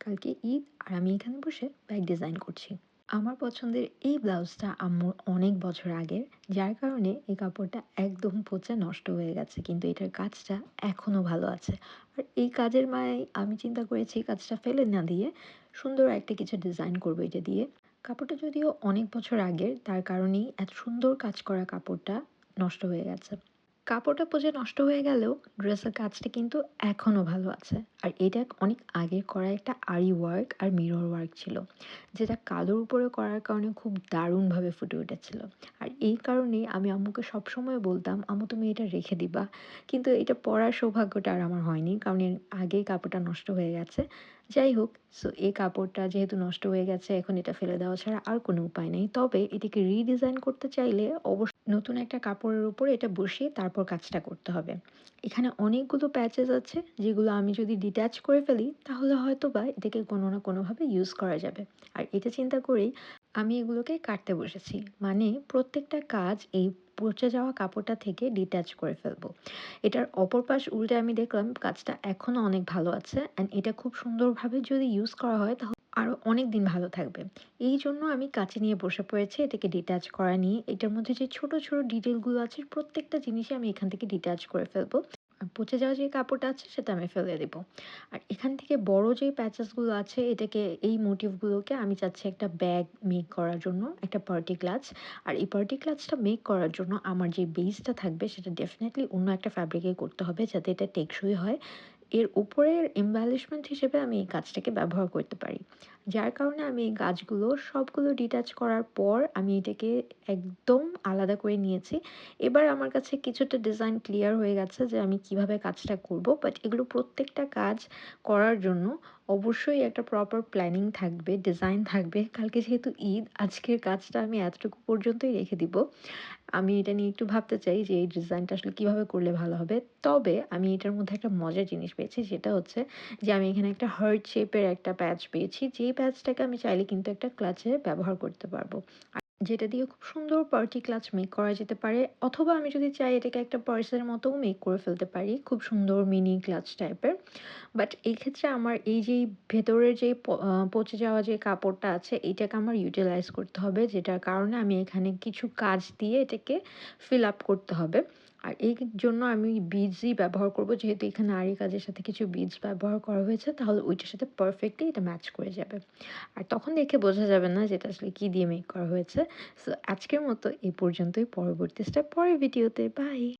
কালকে ঈদ আর আমি এখানে বসে ব্যাগ ডিজাইন করছি। আমার পছন্দের এই ব্লাউজটা আম্মুর অনেক বছর আগের, যার কারণে এই কাপড়টা একদম পচে নষ্ট হয়ে গেছে, কিন্তু এটার কাজটা এখনো ভালো আছে। আর এই কাজের মায়ায় আমি চিন্তা করেছি কাজটা ফেলে না দিয়ে সুন্দর একটা কিছু ডিজাইন করবো এটা দিয়ে। কাপড়টা যদিও অনেক বছর আগের, তার কারণেই এত সুন্দর কাজ করা কাপড়টা নষ্ট হয়ে গেছে। কাপড়টা পচে নষ্ট হয়ে গেলেও ড্রেসের কাজটা কিন্তু এখনও ভালো আছে। আর এটা অনেক আগের করা একটা আরি ওয়ার্ক আর মিরর ওয়ার্ক ছিল, যেটা কালোর উপরে করার কারণে খুব দারুণভাবে ফুটে উঠেছিল। আর এই কারণেই আমি আম্মুকে সবসময় বলতাম, আম্মু তুমি এটা রেখে দিবা। কিন্তু এটা পরার সৌভাগ্যটা আর আমার হয়নি, কারণ এর আগেই কাপড়টা নষ্ট হয়ে গেছে। যাই হোক, সো এই কাপড়টা যেহেতু নষ্ট হয়ে গেছে, এখন এটা ফেলে দেওয়া ছাড়া আর কোনো উপায় নেই। তবে এটাকে রিডিজাইন করতে চাইলে অবশ্যই নতুন একটা কাপড়ের উপর এটা বসিয়ে তারপর কাজটা করতে হবে। এখানে অনেকগুলো প্যাচেস আছে, যেগুলো আমি যদি ডিট্যাচ করে ফেলি তাহলে হয়তো বা এটাকে কোনো না কোনোভাবে ইউজ করা যাবে। আর এটা চিন্তা করেই আমি এগুলোকে কাটতে বসেছি। মানে প্রত্যেকটা কাজ এই পচে যাওয়া কাপড়টা থেকে ডিট্যাচ করে ফেলবো। এটার অপর পাশ উল্টে আমি দেখলাম কাজটা এখনও অনেক ভালো আছে, অ্যান্ড এটা খুব সুন্দরভাবে যদি ইউজ করা হয় তাহলে আরও অনেক দিন ভালো থাকবে। এই জন্য আমি কাঁচি নিয়ে বসে পড়েছি এটাকে ডিট্যাচ করা নিয়ে। এটার মধ্যে যে ছোট ছোট ডিটেলগুলো আছে প্রত্যেকটা জিনিসই আমি এখান থেকে ডিট্যাচ করে ফেলবো। আর পচে যাওয়া যে কাপড়টা আছে সেটা আমি ফেলে দেবো। আর এখান থেকে বড় যে প্যাচেসগুলো আছে, এটাকে এই মোটিভগুলোকে আমি চাচ্ছি একটা ব্যাগ মেক করার জন্য, একটা পার্টি ক্লাচ। আর এই পার্টি ক্লাচটা মেক করার জন্য আমার যে বেসটা থাকবে সেটা ডেফিনেটলি অন্য একটা ফ্যাব্রিকে করতে হবে, যাতে এটা টেকসই হয়। এর উপরের এমব্যালিশমেন্ট হিসেবে আমি এই কাজটাকে ব্যবহার করতে পারি। যার কারণে আমি এই গাছগুলো সবগুলো ডিট্যাচ করার পর আমি এটাকে একদম আলাদা করে নিয়েছি। এবার আমার কাছে কিছুটা ডিজাইন ক্লিয়ার হয়ে গেছে যে আমি কিভাবে কাজটা করব। বাট এগুলো প্রত্যেকটা কাজ করার জন্য অবশ্যই একটা প্রপার প্ল্যানিং থাকবে, ডিজাইন থাকবে। কালকে যেহেতু ঈদ, আজকের কাজটা আমি এতটুকু পর্যন্তই রেখে দিব। আমি এটা নিয়ে একটু ভাবতে চাই যে এই ডিজাইনটা আসলে কিভাবে করলে ভালো হবে। তবে আমি এটার মধ্যে একটা মজার জিনিস পেয়েছি, সেটা হচ্ছে যে আমি এখানে একটা হার্ট শেপের একটা প্যাচ পেয়েছি, যেই প্যাচটাকে আমি চাইলে কিন্তু একটা ক্লাচে ব্যবহার করতে পারবো। যেটা দিয়ে খুব সুন্দর পার্টি ক্লাচ মেক করা যেতে পারে, অথবা আমি যদি চাই এটাকে একটা পার্সের মতোও মেক করে ফেলতে পারি, খুব সুন্দর মিনি ক্লাচ টাইপের। বাট এই ক্ষেত্রে আমার এই যেই ভেতরের যে পচে যাওয়া যে কাপড়টা আছে, এইটাকে আমার ইউটিলাইজ করতে হবে, যেটার কারণে আমি এখানে কিছু কাজ দিয়ে এটাকে ফিল আপ করতে হবে। আর এই জন্য আমি বিডসই ব্যবহার করব, যেহেতু এখানে আরি কাজের সাথে কিছু বিডস ব্যবহার করা হয়েছে, তাহলে ওইটার সাথে পারফেক্টলি এটা ম্যাচ করে যাবে। আর তখন দেখে বোঝা যাবে না যেটা আসলে কী দিয়ে মেক করা হয়েছে। সো আজকের মতো এই পর্যন্তই। পরবর্তী স্টেপ পরের ভিডিওতে। বাই।